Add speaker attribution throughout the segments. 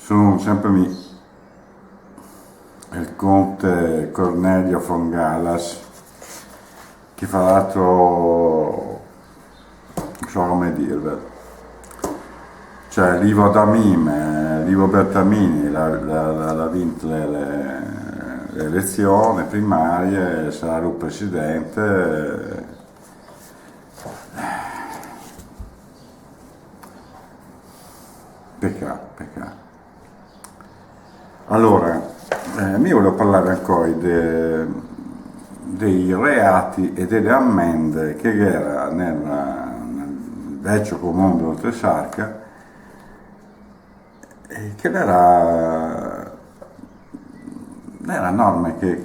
Speaker 1: Sono sempre il conte Cornelio von Gallas, che fra l'altro, non so come dirvelo, cioè Livo Damim, Livo Bertamini l'ha vinto le elezioni primarie, sarà il presidente. Peccato. Allora, io volevo parlare ancora dei reati e delle ammende che era nel vecchio comune di Oltresarca, che era norme che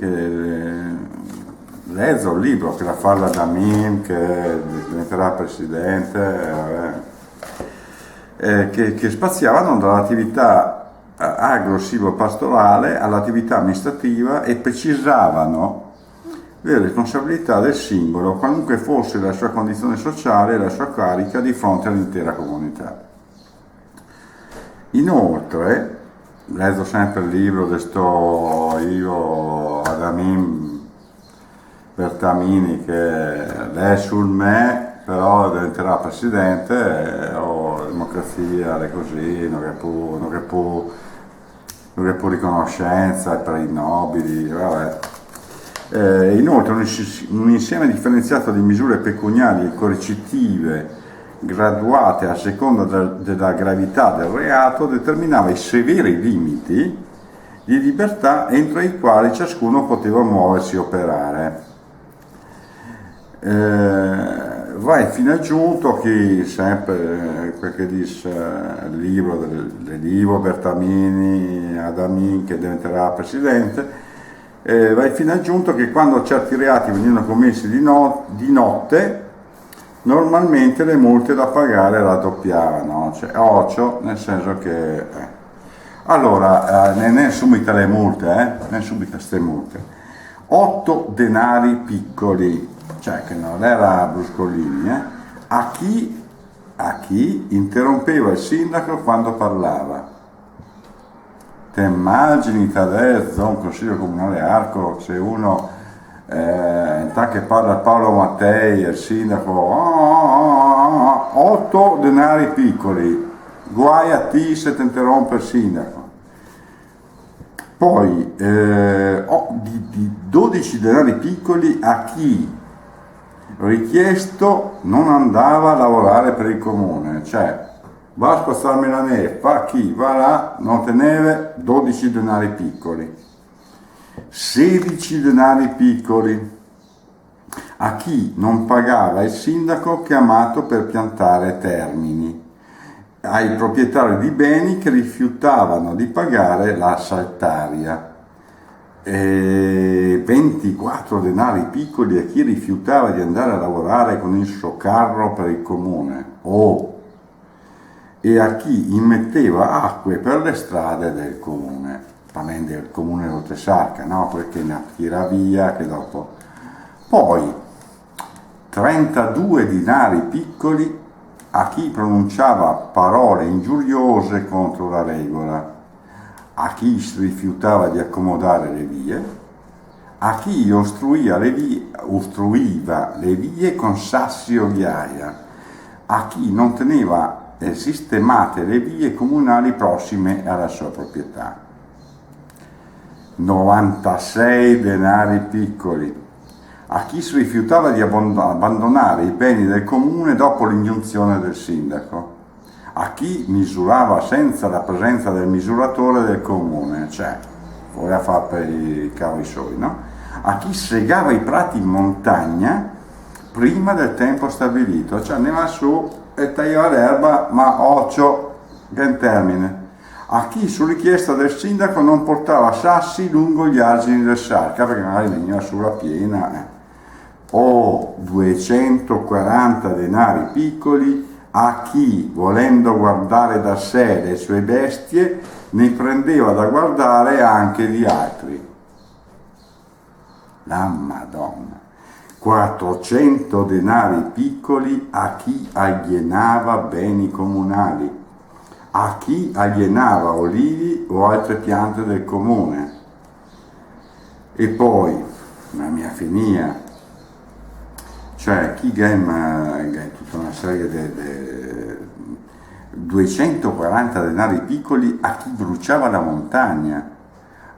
Speaker 1: leggo il libro che la parla da Min, che diventerà presidente, che spaziavano dall'attività agro-silvopastorale all'attività amministrativa e precisavano le responsabilità del singolo, qualunque fosse la sua condizione sociale e la sua carica di fronte all'intera comunità. Inoltre, leggo sempre il libro di sto Ivo Adamim Bertamini, che è sul me, però diventerà presidente, o democrazia, le così, non che può riconoscenza per i nobili, vabbè. Inoltre un insieme differenziato di misure pecuniarie e coercitive graduate a seconda della gravità del reato determinava i severi limiti di libertà entro i quali ciascuno poteva muoversi e operare. Vai fino a giunto che sempre quel che dice il libro dell'Ivo Bertamini Adamin, che diventerà presidente, vai fino a giunto che quando certi reati venivano commessi di notte, normalmente le multe da pagare raddoppiavano, cioè occhio, nel senso che allora ne subita le multe, ne subita queste multe, 8 denari piccoli, cioè che non era bruscolini, a chi interrompeva il sindaco quando parlava. Te immagini adesso un consiglio comunale Arco, se uno intanto che parla Paolo Mattei, il sindaco, 8 denari piccoli, guai a te se ti interrompe il sindaco. Poi di 12 denari piccoli a chi richiesto non andava a lavorare per il comune, cioè va a spostarmi la neve, fa chi va là, non tenere 12 denari piccoli, 16 denari piccoli a chi non pagava il sindaco chiamato per piantare termini, ai proprietari di beni che rifiutavano di pagare la saltaria, 24 denari piccoli a chi rifiutava di andare a lavorare con il suo carro per il comune, e a chi immetteva acque per le strade del comune, parliamo del comune di Oltresarca, no? Perché ne tira via, che dopo. Poi 32 denari piccoli a chi pronunciava parole ingiuriose contro la regola, a chi si rifiutava di accomodare le vie, a chi ostruiva le vie con sassi o ghiaia, a chi non teneva sistemate le vie comunali prossime alla sua proprietà. 96 denari piccoli a chi si rifiutava di abbandonare i beni del comune dopo l'ingiunzione del sindaco, a chi misurava senza la presenza del misuratore del comune, cioè voleva fare per i cavoli suoi, no? A chi segava i prati in montagna prima del tempo stabilito, cioè andava su e tagliava l'erba, ma occhio che in termine. A chi su richiesta del sindaco non portava sassi lungo gli argini del Sarca, perché magari veniva sulla piena, o 240 denari piccoli a chi, volendo guardare da sé le sue bestie, ne prendeva da guardare anche di altri. La Madonna. 400 denari piccoli a chi alienava beni comunali, a chi alienava olivi o altre piante del comune. E poi, la mia finia, cioè chi game tutta una serie di 240 denari piccoli a chi bruciava la montagna,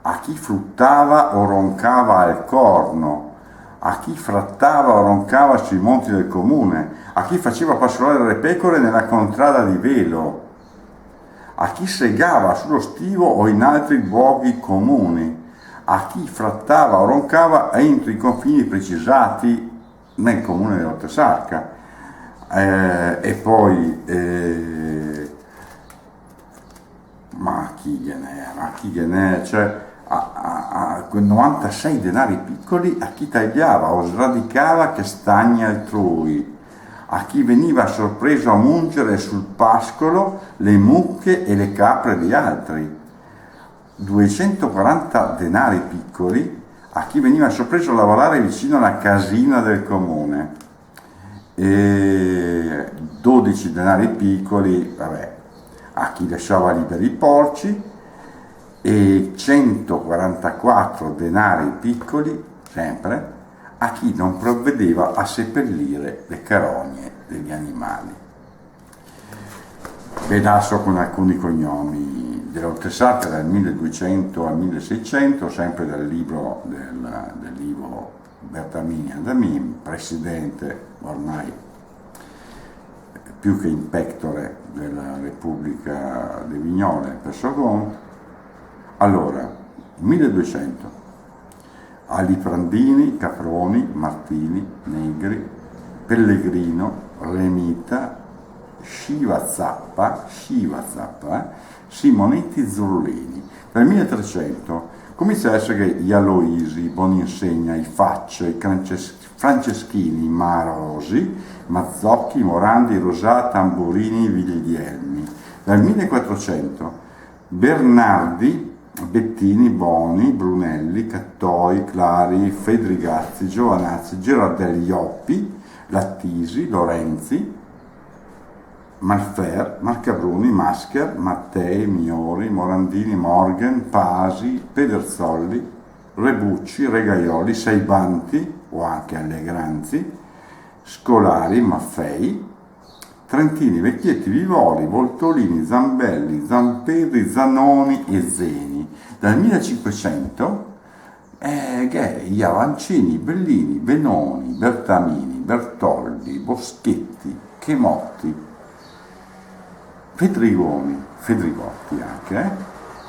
Speaker 1: a chi fruttava o roncava al corno, a chi frattava o roncava sui monti del comune, a chi faceva pascolare le pecore nella contrada di Velo, a chi segava sullo stivo o in altri luoghi comuni, a chi frattava o roncava entro i confini precisati nel comune di Oltresarca. E poi ma chi gliene è, cioè a 96 denari piccoli a chi tagliava o sradicava castagni altrui, a chi veniva sorpreso a mungere sul pascolo le mucche e le capre di altri. 240 denari piccoli a chi veniva sorpreso a lavorare vicino alla casina del comune, e 12 denari piccoli, vabbè, a chi lasciava liberi i porci, e 144 denari piccoli, sempre, a chi non provvedeva a seppellire le carogne degli animali. Vedasso con alcuni cognomi dell'Oltresarca dal 1200 al 1600, sempre dal libro dell'Ivo Bertamini Adamin, presidente ormai più che in pectore della Repubblica di Vignole per Sogonte. Allora, 1200, Aliprandini, Caproni, Martini, Negri, Pellegrino, Remita, Sciva Zappa, Simonetti, Zurlini. Nel 1300 comincia a essere gli Aloisi, Boninsegna, i Faccio, i Franceschini, Marosi, Mazzocchi, Morandi, Rosà, Tamburini, Viglielmi. Nel 1400 Bernardi, Bettini, Boni, Brunelli, Cattoi, Clari, Fedrigazzi, Giovanazzi, Girardelli, Ioppi, Lattisi, Lorenzi, Malfer, Marcabruni, Masker, Mattei, Miori, Morandini, Morgan, Pasi, Pederzolli, Rebucci, Regaioli, Saibanti o anche Allegranzi, Scolari, Maffei, Trentini, Vecchietti, Vivoli, Voltolini, Zambelli, Zampedri, Zanoni e Zeni. Dal 1500 gli Avancini, Bellini, Benoni, Bertamini, Bertoldi, Boschetti, Chemotti, Fedrigotti anche,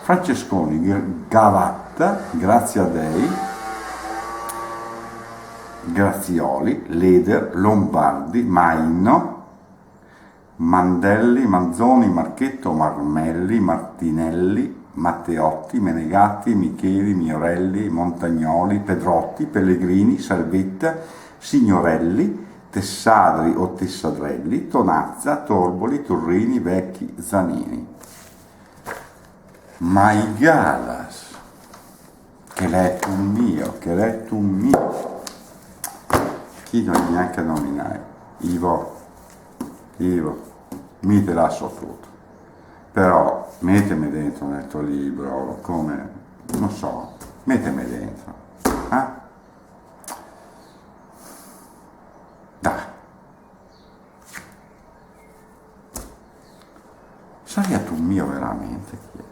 Speaker 1: Francesconi, Gavatta, Grazia Dei, Grazioli, Leder, Lombardi, Maino, Mandelli, Manzoni, Marchetto, Marmelli, Martinelli, Matteotti, Menegatti, Micheli, Miorelli, Montagnoli, Pedrotti, Pellegrini, Salvetta, Signorelli, Tessadri o Tessadrelli, Tonazza, Torboli, Turrini, Vecchi, Zanini. Ma i Galas, che letto un mio, chi non neanche a nominare, Ivo, mi te l'ha tutto, però mettimi dentro nel tuo libro, come, non so, mettimi dentro, Dai. Sai tu mio veramente chi è?